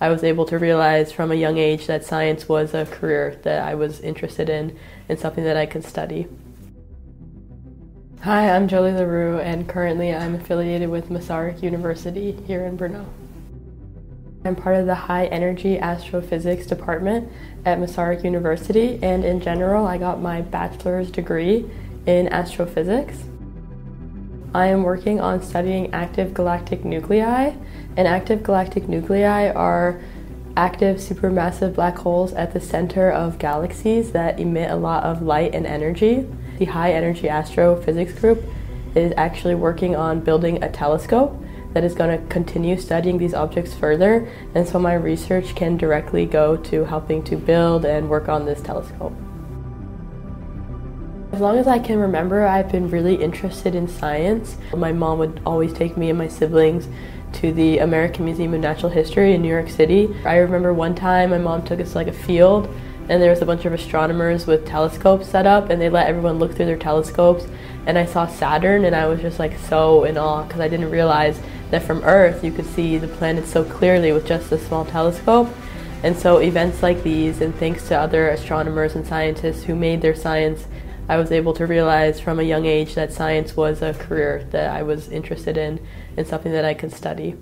I was able to realize from a young age that science was a career that I was interested in and something that I could study. Hi, I'm Jolie L'Heureux, and currently I'm affiliated with Masaryk University here in Brno. I'm part of the high energy astrophysics department at Masaryk University, and in general I got my bachelor's degree in astrophysics. I am working on studying active galactic nuclei, and active galactic nuclei are active supermassive black holes at the center of galaxies that emit a lot of light and energy. The high energy astrophysics group is actually working on building a telescope that is going to continue studying these objects further, and so my research can directly go to helping to build and work on this telescope. As long as I can remember, I've been really interested in science. My mom would always take me and my siblings to the American Museum of Natural History in New York City. I remember one time my mom took us to like a field, and there was a bunch of astronomers with telescopes set up, and they let everyone look through their telescopes, and I saw Saturn, and I was just like so in awe because I didn't realize that from Earth you could see the planets so clearly with just a small telescope. And so events like these, and thanks to other astronomers and scientists who made their science, I was able to realize from a young age that science was a career that I was interested in and something that I could study.